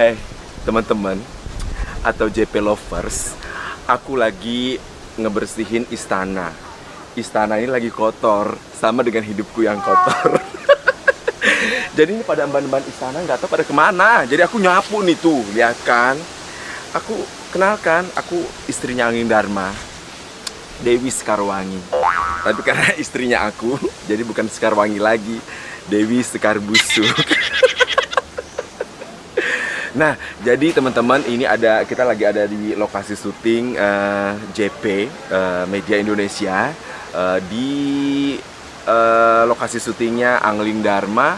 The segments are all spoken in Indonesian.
Hai teman-teman atau JP Lovers, aku lagi ngebersihin istana. Istana ini lagi kotor, sama dengan hidupku yang kotor. Jadi ini pada emban-emban istana nggak tahu pada kemana. Jadi aku nyapu nih tuh, lihat kan. Aku kenalkan, aku istrinya Angling Dharma, Dewi Sekarwangi. Tapi karena istrinya aku, jadi bukan Sekarwangi lagi, Dewi Sekar Busuk. Nah, jadi teman-teman ini kita lagi ada di lokasi syuting JP Media Indonesia di lokasi syutingnya Angling Dharma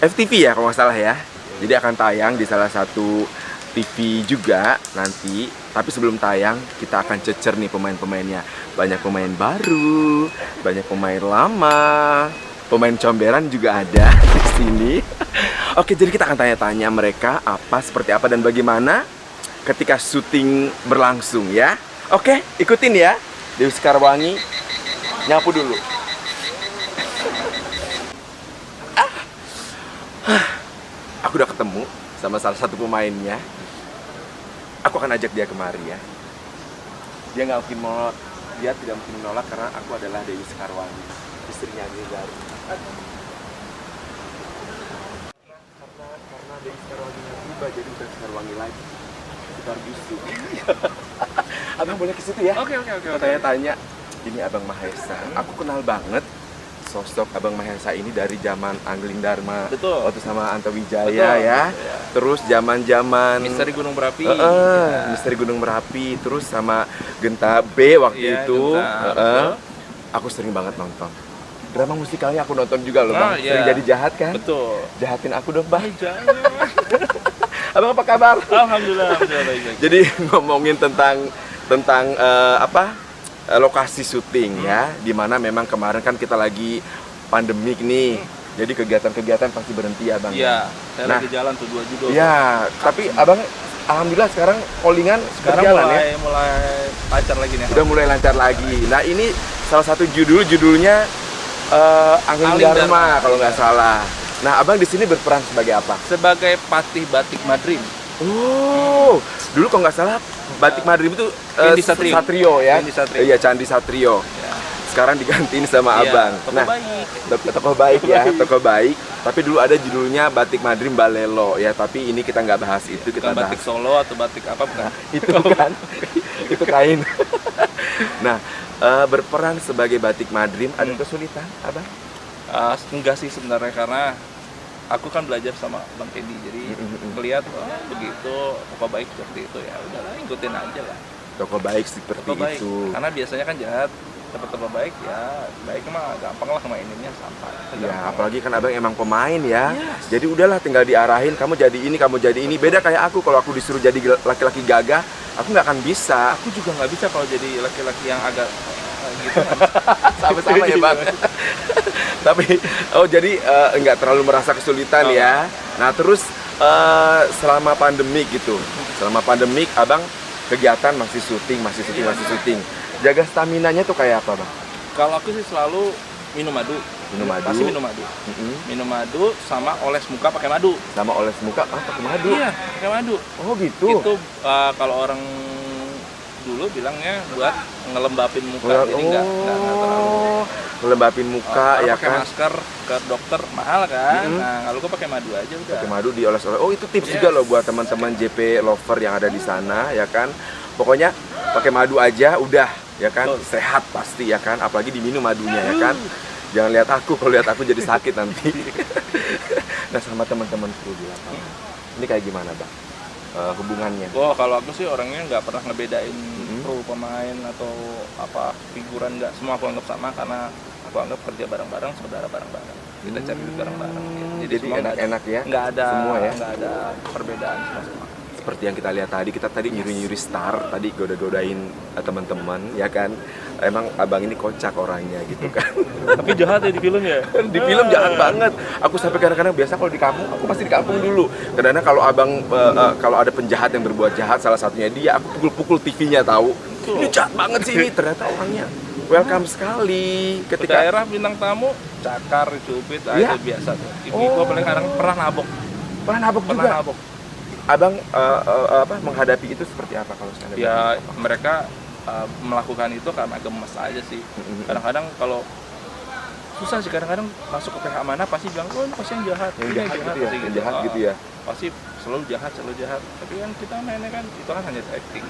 FTV ya kalau nggak salah ya. Jadi akan tayang di salah satu TV juga nanti. Tapi sebelum tayang kita akan cecer nih pemain-pemainnya. Banyak pemain baru, banyak pemain lama, pemain comberan juga ada di sini. Oke, jadi kita akan tanya-tanya mereka seperti apa dan bagaimana ketika syuting berlangsung ya. Oke, ikutin ya. Dewi Sekarwangi nyapu dulu. Aku udah ketemu sama salah satu pemainnya. Aku akan ajak dia kemari ya. Dia nggak mungkin menolak, dia tidak mungkin menolak karena aku adalah Dewi Sekarwangi, istrinya Angling Dharma. Karena Dewi Sekarwanginya berubah jadi bukan Sekarwangi lagi, Sekar Busuk. Abang boleh ke situ ya? Oke. Tanya-tanya, ini Abang Mahesa. Aku kenal banget sosok Abang Mahesa ini dari zaman Angling Dharma. Betul. Waktu sama Anta Wijaya. Betul. Ya. Terus zaman-zaman Misteri Gunung Berapi. Misteri Gunung Berapi. Terus sama Genta B waktu itu. Genta, aku sering banget nonton. Drama musikalnya aku nonton juga loh, Bang. Iya. Sering jadi jahat kan? Betul. Jahatin aku dong, Bang. Jangan. Abang apa kabar? Alhamdulillah baik. Jadi ngomongin tentang lokasi syuting ya, dimana memang kemarin kan kita lagi pandemik nih, jadi kegiatan-kegiatan pasti berhenti ya Bang. Iya, saya lagi jalan tuh 2 judul. Iya, tapi Abang alhamdulillah sekarang callingan berjalan ya. mulai lancar lagi nih. Udah mulai lancar lagi. Nah ini salah satu judulnya Angling Dharma kalau nggak salah. Nah Abang di sini berperan sebagai apa? Sebagai patih batik Madrim. Oh, dulu kalau nggak salah batik Madrim itu Candi Satrio. Satrio ya. Candi Satrio. Iya, Candi Satrio. Ya. Sekarang digantiin sama Abang. Toko baik. Toko baik ya, toko baik. Tapi dulu ada judulnya Batik Madrim Balelo ya. Tapi ini kita nggak bahas itu, kita bahas batik Solo atau batik apa bukan? itu kan, itu kain. Nah, berperan sebagai Batik Madrim ada kesulitan, Abang? Enggak sih sebenarnya karena aku kan belajar sama Bang Teddy, jadi melihat begitu toko baik seperti itu ya udahlah ikutin aja lah. Toko baik seperti Toko baik. itu. Karena biasanya kan jahat, dapat toko baik ya baik mah gampang lah maininnya sampai. Ya, apalagi kan Abang emang pemain ya. Yes. Jadi udahlah tinggal diarahin, kamu jadi ini, kamu jadi ini. Beda kayak aku, kalau aku disuruh jadi laki-laki gagah, aku nggak akan bisa. Aku juga nggak bisa kalau jadi laki-laki yang agak gitu. Sama-sama ya Bang. Tapi jadi nggak terlalu merasa kesulitan ya. Nah terus selama pandemik gitu, selama pandemik Abang kegiatan masih syuting. Jaga staminanya tuh kayak apa Bang? Kalau aku sih selalu minum madu. Pasti minum madu. Minum madu sama oles muka pakai madu. Sama oles muka pakai madu? Iya, pakai madu. Oh gitu? Itu kalau orang dulu bilangnya buat ngelembapin muka, jadi nggak terlalu ngelembapin muka ya pakai kan. masker ke dokter mahal kan. Nah kalau gua pakai madu aja udah. Pakai madu dioles-oles. Oh itu tips juga loh buat teman-teman JP lover yang ada di sana ya kan. Pokoknya pakai madu aja udah ya kan. Sehat pasti ya kan. Apalagi diminum madunya ya kan. Jangan lihat aku, kalau lihat aku jadi sakit nanti. Nah sama teman-teman kru di lapangan. Ini kayak gimana Bang? Hubungannya? Oh kalau aku sih orangnya nggak pernah ngebedain kru pemain atau apa figuran, nggak, semua aku anggap sama karena aku anggap kerja bareng-bareng, saudara bareng-bareng, kita cari duit bareng-bareng gitu. Jadi enak-enak ya? Nggak ada semua ya? nggak ada perbedaan semua. Seperti yang kita lihat tadi, kita tadi nyuri-nyuri star, tadi goda-godain teman-teman ya kan. Emang Abang ini kocak orangnya gitu kan. Tapi jahat ya di film ya? Di film jahat banget. Aku sampai kadang-kadang biasa kalau di kampung, aku pasti di kampung dulu. Kadang-kadang kalau Abang kalau ada penjahat yang berbuat jahat, salah satunya dia, aku pukul-pukul TV-nya tahu. Ini jahat banget sih ini, ternyata orangnya welcome sekali. Ketika daerah bintang tamu, cakar, cubit, itu biasa tuh. Ibu gua paling kadang pernah nabok. Pernah nabok juga? Pernah nabok. abang menghadapi itu seperti apa kalau seandainya? Ya mereka melakukan itu karena gemes aja sih. Kadang-kadang kalau susah sih, kadang-kadang masuk ke pihak mana pasti bilang, oh ini pasti yang jahat, yang ini jahat gitu ya, pasti yang jahat gitu ya. Pasti selalu jahat. Tapi kan kita mainnya kan itu kan hanya acting.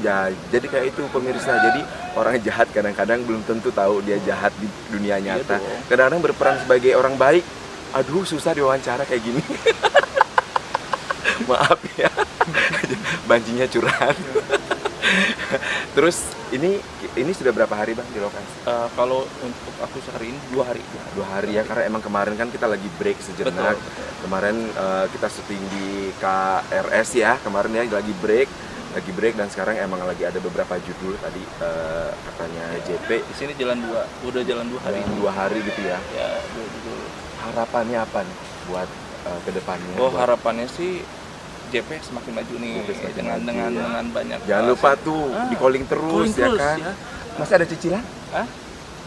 Ya, jadi kayak itu pemirsa. Jadi orang jahat kadang-kadang belum tentu tahu dia jahat di dunia nyata. Kadang-kadang berperan sebagai orang baik. Aduh, susah diwawancara kayak gini. Maaf ya. Bancinya curhat. Terus ini sudah berapa hari Bang di lokasi? Kalau untuk aku sehari ini 2 hari. 2 hari ya, karena emang kemarin kan kita lagi break sejenak. Betul. Kemarin kita syuting di KRS ya, kemarin ya lagi break dan sekarang emang lagi ada beberapa judul tadi katanya JP. Di sini udah jalan 2 hari. 2 hari gitu ya. Ya, 2 judul. Harapannya apa nih buat kedepannya? Harapannya sih JP semakin maju nih dengan banyak. Jangan lupa tuh di calling terus ya kan. Ya. Masih ada cicilan?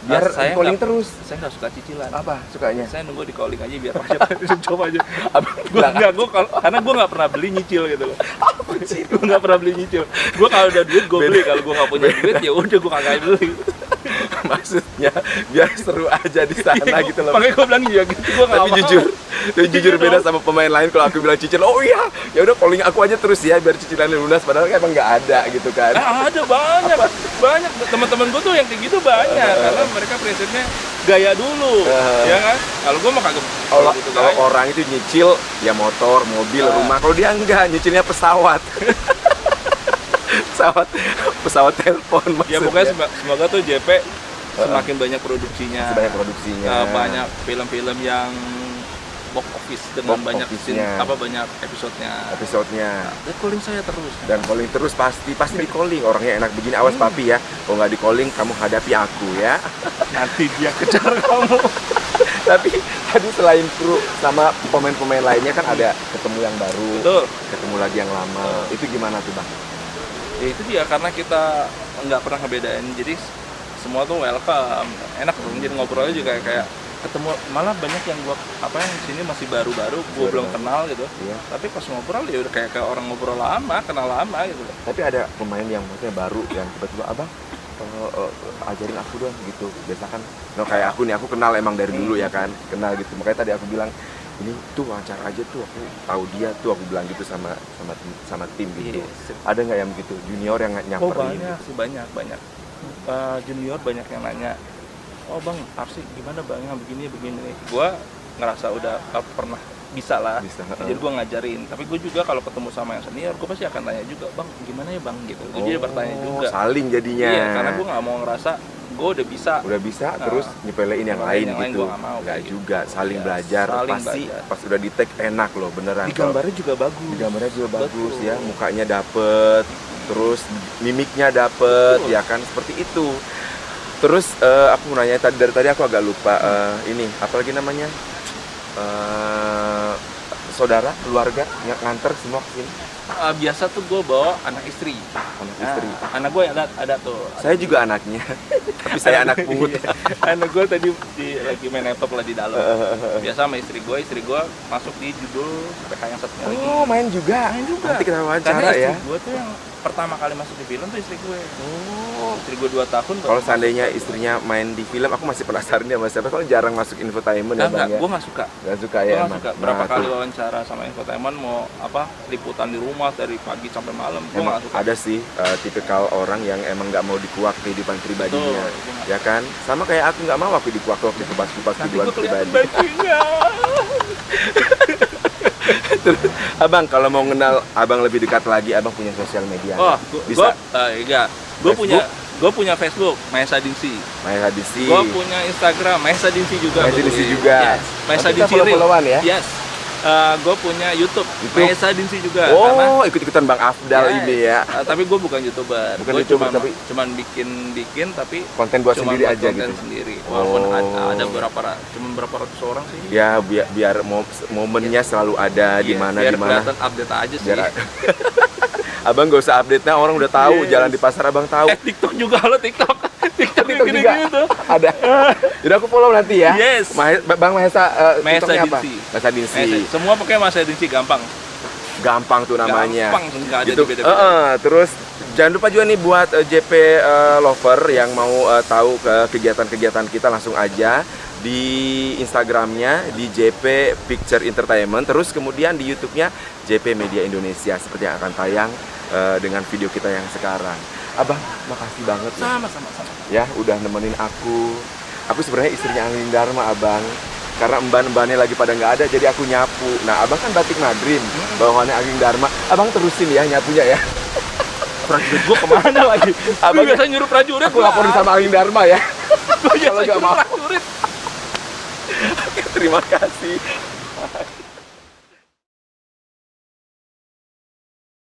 Biar saya calling terus. Saya nggak suka cicilan. Apa sukanya? Saya nunggu di calling aja biar coba aja. Karena gue nggak pernah beli nyicil gitu loh. Gue nggak pernah beli nyicil. Gue kalau ada duit gue beli, kalau gue nggak punya duit ya udah gue kagak beli. Maksudnya biar seru aja di sana gitu loh. Makanya gue bilang iya gitu. Gue nggak mau. Tapi jujur beda sama pemain lain. Kalau aku bilang cicil, oh iya, ya udah calling aku aja terus ya biar cicilannya lunas. Padahal kan emang nggak ada gitu kan. Ada banyak teman-teman gue tuh yang kayak gitu banyak. Karena mereka prinsipnya gaya dulu, ya kan? Kalau gue mah kagak. Kalau orang itu nyicil ya motor, mobil, rumah. Kalau dia enggak, nyicilnya pesawat. pesawat telepon maksudnya. Ya pokoknya semoga tuh JP semakin banyak produksinya. Banyak film-film yang box office dengan banyak episodenya. Dan calling saya terus. Dan calling terus pasti di calling, orangnya enak begini. Awas papi ya. Kalau nggak di calling kamu hadapi aku ya. Nanti dia kejar kamu. Tapi tadi selain kru sama pemain-pemain lainnya kan ada ketemu yang baru. Betul. Ketemu lagi yang lama. Itu gimana tuh Bang? Ya itu dia, karena kita nggak pernah ngebedain, jadi semua tuh welcome, enak tuh, jadi ngobrolnya juga kayak ketemu, malah banyak yang sini masih baru-baru, gue belum kenal gitu. Iya. Tapi pas ngobrol ya udah kayak orang ngobrol lama, kenal lama gitu. Tapi ada pemain yang maksudnya baru yang tiba-tiba abang ajarin aku dong gitu. Biasa kan, kayak aku nih, aku kenal emang dari dulu ya kan, kenal gitu. Makanya tadi aku bilang ini tuh wawancara aja tuh, aku tahu dia tuh, aku bilang gitu sama tim gitu. Ada nggak yang begitu junior yang nyamperin? Banyak. Junior banyak yang nanya, oh bang Arsi gimana bang yang begini. Gue ngerasa udah pernah bisa lah. Jadi gue ngajarin, tapi gue juga kalau ketemu sama yang senior gue pasti akan tanya juga, bang gimana ya bang gitu. Gue jadi bertanya juga. Saling jadinya. Iya, karena gue nggak mau ngerasa gue udah bisa terus nyepelein yang lain gitu. Nggak juga, saling belajar. Pasti pas udah di tag enak loh beneran. Di gambarnya juga bagus. Ya, mukanya dapet, terus mimiknya dapet. Betul. Ya kan, seperti itu. Terus aku mau nanya dari tadi aku agak lupa ini apa lagi namanya, saudara keluarga nganter semua kesini. Biasa tuh gue bawa anak istri. Anak gue ada tuh. Saya juga anaknya, tapi saya anak pungut. Anak gue tadi lagi main laptop lah di dalam. Biasa sama istri gue masuk di judul PK yang satunya lagi. Oh, main juga. Nanti kita wawancara ya. Karena istri gue tuh yang pertama kali masuk di film tuh istri gue. Istri gue 2 tahun. Kalau seandainya istrinya main di film, aku masih penasaran dia sama siapa. Kalau jarang masuk infotainment ya Bang ya. Gue nggak suka. Nggak suka ya. Berapa kali wawancara sama infotainment, mau liputan di rumah dari pagi sampai malam. Gue nggak suka. Ada sih tipikal orang yang emang nggak mau dikuak kehidupan pribadinya. Betul, ya kan? Sama kayak aku nggak mau aku dikuak waktu kupas kehidupan pribadi. Terus, abang kalau mau kenal abang lebih dekat lagi, abang punya sosial media? Bisa. Gue punya Facebook, Maesa Dinsi. Gue punya Instagram, Maesa Dinsi juga. Maesa Dinsi follow-followan ya? Yes. Gue punya YouTube, Maesa Dinsi juga. Oh, ikut-ikutan Bang Afdal ini ya. Tapi gue bukan YouTuber. Gue cuman bikin tapi konten buat sendiri aja gitu. Walaupun ada berapa ratus orang sih. Ya biar momennya selalu ada di mana. Biar kelihatan update aja sih. Abang gak usah update-nya, orang udah tahu. Jalan di pasar abang tahu. TikTok juga, TikTok juga gitu. Ada. Jadi aku follow nanti ya. Yes. Bang Maesa, Maesa apa? Maesa Dinsi. Semua pakai Maesa Dinsi, gampang. gampang tuh namanya. Gampang, nggak ada Gitu. di beda-beda. Terus jangan lupa juga nih buat JP lover yang mau tahu ke kegiatan-kegiatan kita, langsung aja di Instagramnya di JP Picture Entertainment, terus kemudian di YouTube-nya JP Media Indonesia seperti yang akan tayang dengan video kita yang sekarang. Abang, makasih banget ya. Sama-sama. Ya, udah nemenin aku. Aku sebenarnya istrinya Angling Dharma, Abang. Karena mbak-mbaknya lagi pada nggak ada, jadi aku nyapu. Nah, Abang kan batik Madrim, bawahannya Angling Dharma. Abang terusin ya nyapunya ya. Prajurit gua kemana lagi? Abang biasa nyuruh prajurit. Aku laporin sama Angling Dharma ya. Gua biasa Kalau nggak nyuruh mau. prajurit. Oke, terima kasih.